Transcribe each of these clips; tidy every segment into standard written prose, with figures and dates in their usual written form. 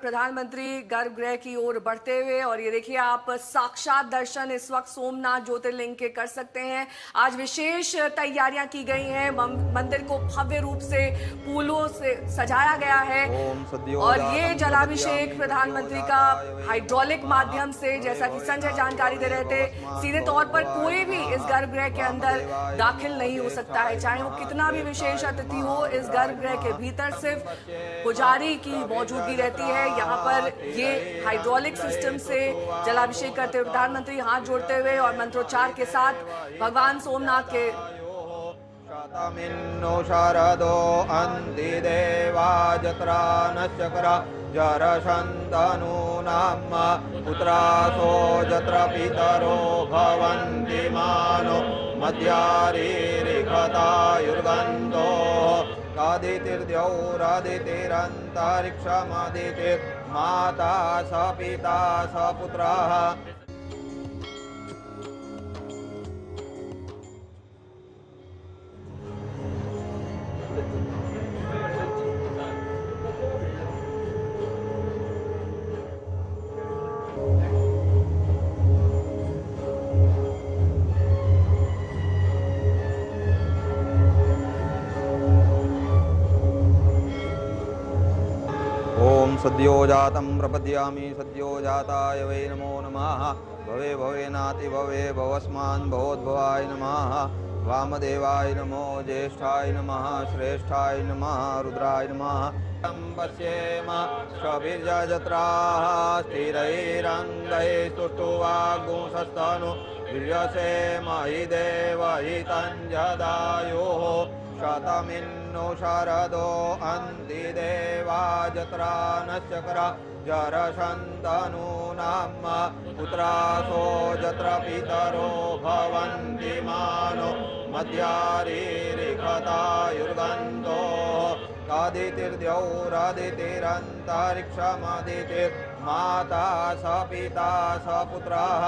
प्रधानमंत्री गर्भगृह की ओर बढ़ते हुए, और ये देखिए आप साक्षात दर्शन इस वक्त सोमनाथ ज्योतिर्लिंग के कर सकते हैं। आज विशेष तैयारियां की गई हैं। मंदिर को भव्य रूप से फूलों से सजाया गया है और ये जलाभिषेक प्रधानमंत्री का हाइड्रोलिक माध्यम से, जैसा कि संजय जानकारी दे रहे थे, सीधे तौर पर कोई भी इस गर्भगृह के अंदर दाखिल नहीं हो सकता है, चाहे वो कितना भी विशेष अतिथि हो। इस गर्भगृह के भीतर सिर्फ पुजारी की मौजूदगी रहती है। यहाँ पर ये हाइड्रोलिक सिस्टम से जलाभिषेक करते हुए प्रधानमंत्री हाथ जोड़ते हुए और मंत्रोच्चार के साथ भगवान सोमनाथ के शतमिन्नो शारदो अन्ति देवा जत्रा नश्चक्रा जरशन्तनूनाम पुत्रासो जत्र पितरो भवन्ति मानो मध्यारीरिखतायुर्गन्धो आदितिर्द्यौरादितिरन्तरिक्षमदितिर्माता स पिता स पुत्रः। ओम सद्यो जातं प्रपद्यामि सद्यो जाताय वै नमो नमः। भवे भवेनाति भवे भवस्मान् भवोद्भवाय नमः। वामदेवाय नमो ज्येष्ठाय नमः श्रेष्ठाय नमः रुद्राय नमः। पश्येम शबीर्जत्राः स्थिरैरङ्गैः स्तुष्टुवागुंसस्तनु वीर्यसेम हि देव हि तञ्जदायुः। शतमिन्नो शारदो अन्ति देवा जत्रा नश्चक्रा जरशन्तनूनाम पुत्रासो जत्र पितरो भवन्ति मानो मध्यारीरिखतायुर्गन्धो आदितिर्द्यौरादितिरन्तरिक्षमदितिर्माता स पिता स पुत्रः।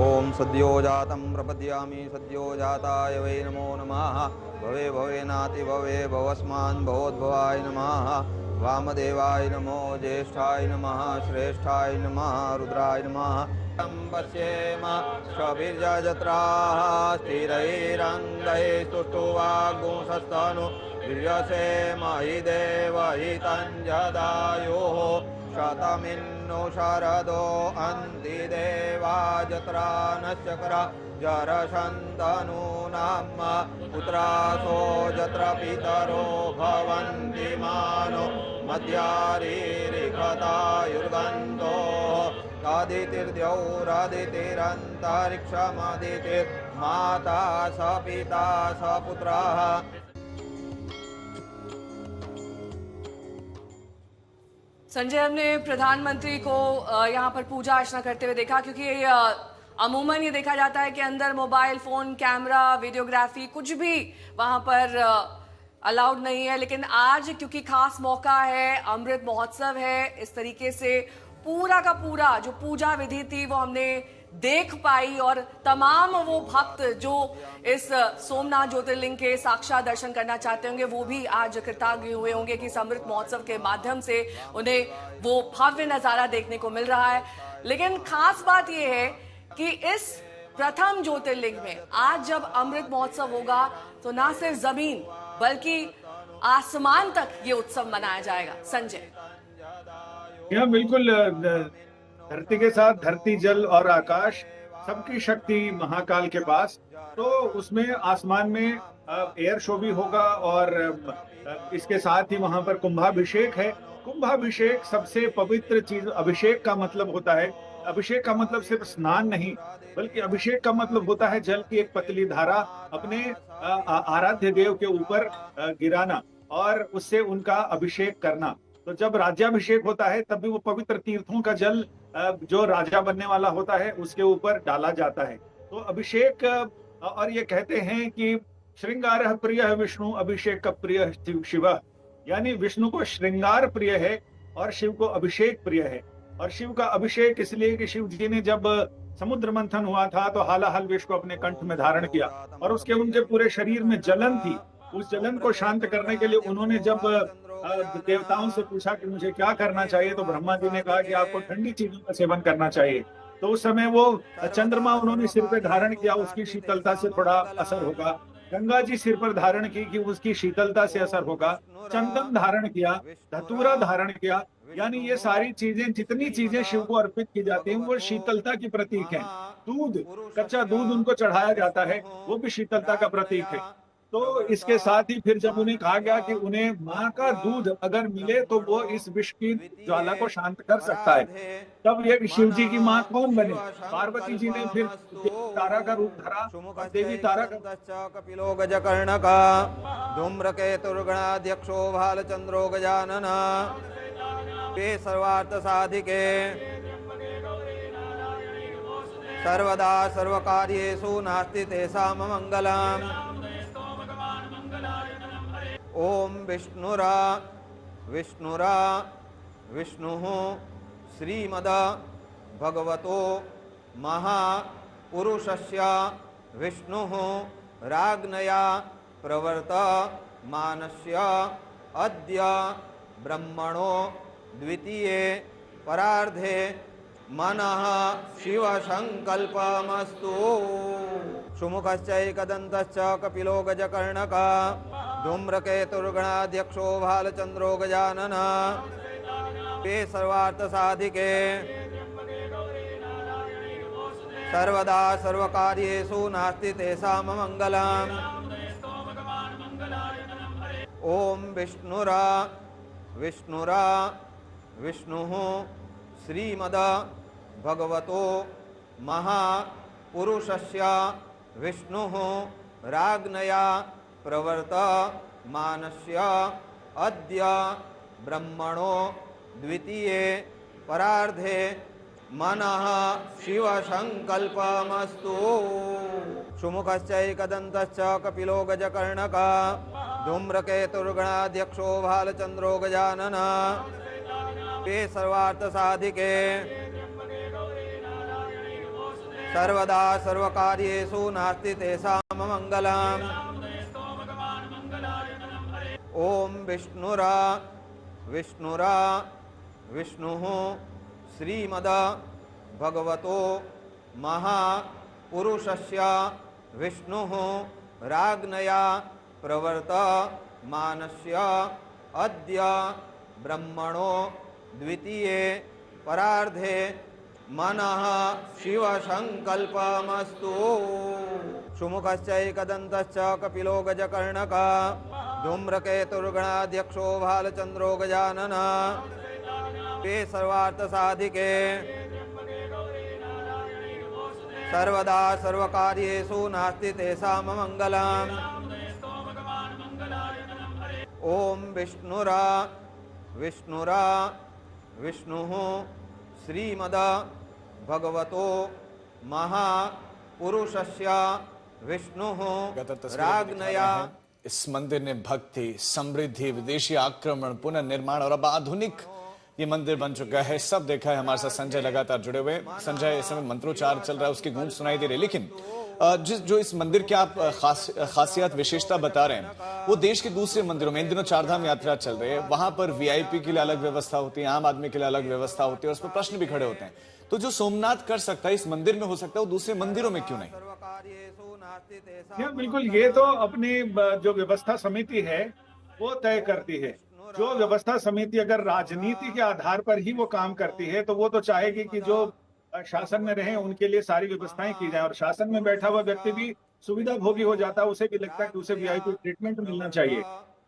ओम सद्यो जातं प्रपद्यामि सद्यो जाताय वै नमो नमः। भवे भवेनाति भवे भवस्मान् भवोद्भवाय नमः। वामदेवाय नमो ज्येष्ठाय नमः श्रेष्ठाय नमः रुद्राय नमः। पश्येम शबीर्जत्राः स्थिरैरङ्गैः स्तुष्टुवागुंसस्तनु वीर्यसेम हि देव हि तञ्जदायुः। शतमिन्नो शारदो अन्ति देवा जत्रा नश्चक्रा जरशन्तनूनाम पुत्रासो जत्र पितरो भवन्ति मानो मध्यारीरिखतायुर्गन्धो आदितिर्द्यौरादितिरन्तरिक्षमदितिर्माता स पिता स पुत्रः। संजय, हमने प्रधानमंत्री को यहाँ पर पूजा अर्चना करते हुए देखा, क्योंकि अमूमन ये देखा जाता है कि अंदर मोबाइल फोन, कैमरा, वीडियोग्राफी कुछ भी वहां पर अलाउड नहीं है। लेकिन आज क्योंकि खास मौका है, अमृत महोत्सव है, इस तरीके से पूरा का पूरा जो पूजा विधि थी वो हमने देख पाई और तमाम वो भक्त जो इस सोमनाथ ज्योतिर्लिंग के साक्षात दर्शन करना चाहते होंगे वो भी आज कृतज्ञ हुए होंगे कि इस अमृत महोत्सव के माध्यम से उन्हें वो भव्य नजारा देखने को मिल रहा है। लेकिन खास बात यह है कि इस प्रथम ज्योतिर्लिंग में आज जब अमृत महोत्सव होगा तो ना सिर्फ जमीन बल्कि आसमान तक ये उत्सव मनाया जाएगा। संजय, यह बिल्कुल धरती के साथ धरती, जल और आकाश, सबकी शक्ति महाकाल के पास। तो उसमें आसमान में एयर शो भी होगा और इसके साथ ही वहां पर कुंभाभिषेक है। कुंभाभिषेक सबसे पवित्र चीज, अभिषेक का मतलब होता है, अभिषेक का मतलब सिर्फ स्नान नहीं बल्कि अभिषेक का मतलब होता है जल की एक पतली धारा अपने आराध्य देव के ऊपर गिराना और उससे उनका अभिषेक करना। तो जब राज्याभिषेक होता है तब भी वो पवित्र तीर्थों का जल जो राजा बनने वाला होता है उसके ऊपर डाला जाता है। तो अभिषेक और ये कहते हैं कि श्रृंगार प्रिय है विष्णु, अभिषेक का प्रिय शिव। यानी विष्णु को श्रृंगार प्रिय है और शिव को अभिषेक प्रिय है। और शिव का अभिषेक इसलिए कि शिव जी ने जब समुद्र मंथन हुआ था तो हालाहल विष को अपने कंठ में धारण किया और उसके उनके पूरे शरीर में जलन थी। उस जलन को शांत करने के लिए उन्होंने जब देवताओं से पूछा कि मुझे क्या करना चाहिए, तो ब्रह्मा जी ने कहा कि आपको ठंडी चीजों का सेवन करना चाहिए। तो उस समय वो चंद्रमा उन्होंने सिर पे धारण किया, उसकी शीतलता से थोड़ा असर होगा। गंगा जी सिर पर धारण की कि उसकी शीतलता से असर होगा। चंदन धारण किया, धतूरा धारण किया, यानी ये सारी चीजें, जितनी चीजें शिव को अर्पित की जाती हैं वो शीतलता की प्रतीक है। दूध, कच्चा दूध उनको चढ़ाया जाता है, वो भी शीतलता का प्रतीक है। तो इसके साथ ही फिर जब उन्हें कहा गया कि उन्हें माँ का दूध अगर मिले तो वो इस विष की ज्वाला को शांत कर सकता है, तब ये शिव जी की माँ कौन बने? पार्वती जी ने फिर तारा का रूप धरा और देवी तारा का कपिलो गजकर्णका धूम्रकेतुर्गणाध्यक्षो भालचंद्रो गजानन ते सर्वार्थ साधिके सर्वदा सर्वकार्येषु नास्ति तेषां मंगलम्। ओम विष्णुरा विष्णुरा विष्णुः श्रीमद भगवतो महापुरुषस्य विष्णुः राज्ञया प्रवर्तमानस्य अद्य ब्रह्मणो द्वितीये परार्धे मनः शिव संकल्पमस्तु। सुमुखश्चैकदन्तश्च कपिलो गजकर्णका धूम्रकेतुर्गणाध्यक्षो भालचंद्रो गजानन ते सर्वार्थ साधिके सर्वदा सर्वकार्येषु नास्ति तेषां मंगलम्। ओम विष्णुरा विष्णुरा विष्णुः श्रीमद भगवतो महापुरुषस्य विष्णुः राज्ञया प्रवर्तमानस्य अद्य ब्रह्मणो द्वितीये परार्धे मनः शिव संकल्पमस्तु। सुमुखश्चैकदन्तश्च कपिलो गजकर्णका धूम्रकेतुर्गणाध्यक्षो भालचंद्रो गजानन ते सर्वार्थ साधिके सर्वदा सर्वकार्येषु नास्ति तेषां मंगलम्। ओम विष्णुरा विष्णुरा विष्णुः श्रीमद भगवतो महापुरुषस्य विष्णुः राज्ञया प्रवर्तमानस्य अद्य ब्रह्मणो द्वितीये परार्धे मनः शिव संकल्पमस्तु। सुमुखश्चैकदन्तश्च कपिलो गजकर्णका धूम्रकेतुर्गणाध्यक्षो भालचंद्रो गजानन ते सर्वार्थ साधिके सर्वदा सर्वकार्येषु नास्ति तेषां मंगलम्। ओम विष्णुरा विष्णुरा विष्णुः श्रीमद भगवतो महापुरुषस्य विष्णुः राज्ञया। इस मंदिर ने भक्ति, समृद्धि, विदेशी आक्रमण, पुनर्निर्माण और अब आधुनिक ये मंदिर बन चुका है। सब देखा है। हमारे साथ संजय लगातार जुड़े हुए। संजय, इस समय मंत्रोच्चार चल रहा है, उसकी गूंज सुनाई दे रही है, लेकिन जो इस मंदिर की आप खासियत विशेषता बता रहे हैं वो देश के दूसरे मंदिरों में इन दिनों चारधाम यात्रा चल रही है, वहां पर वीआईपी के लिए अलग व्यवस्था होती है, आम आदमी के लिए अलग व्यवस्था होती है और उस पर प्रश्न भी खड़े होते हैं। तो जो सोमनाथ कर सकता है इस मंदिर में हो सकता है, वो दूसरे मंदिरों में क्यों नहीं? बिल्कुल, ये तो अपनी जो व्यवस्था समिति है वो तय करती है। जो व्यवस्था समिति अगर राजनीति के आधार पर ही वो काम करती है तो वो तो चाहेगी कि जो शासन में रहे उनके लिए सारी व्यवस्थाएं की जाए, और शासन में बैठा हुआ व्यक्ति भी सुविधा भोगी हो जाता है, उसे भी लगता है कि उसे वीआईपी ट्रीटमेंट मिलना चाहिए।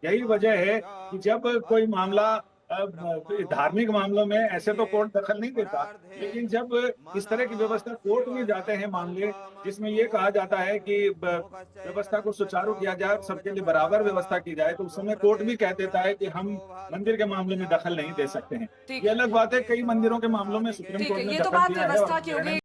यही वजह है कि जब कोई मामला धार्मिक मामलों में ऐसे तो कोर्ट दखल नहीं देता, लेकिन जब इस तरह की व्यवस्था कोर्ट में जाते हैं मामले जिसमें ये कहा जाता है कि व्यवस्था को सुचारू किया जाए, सबके लिए बराबर व्यवस्था की जाए, तो उस समय कोर्ट भी कह देता है कि हम मंदिर के मामले में दखल नहीं दे सकते हैं। ठीक ये है। अलग बात है, कई मंदिरों के मामलों में सुप्रीम ठीक कोर्ट है, ने ये तो दखल बात दिया है व्यवस्था और की हो गई।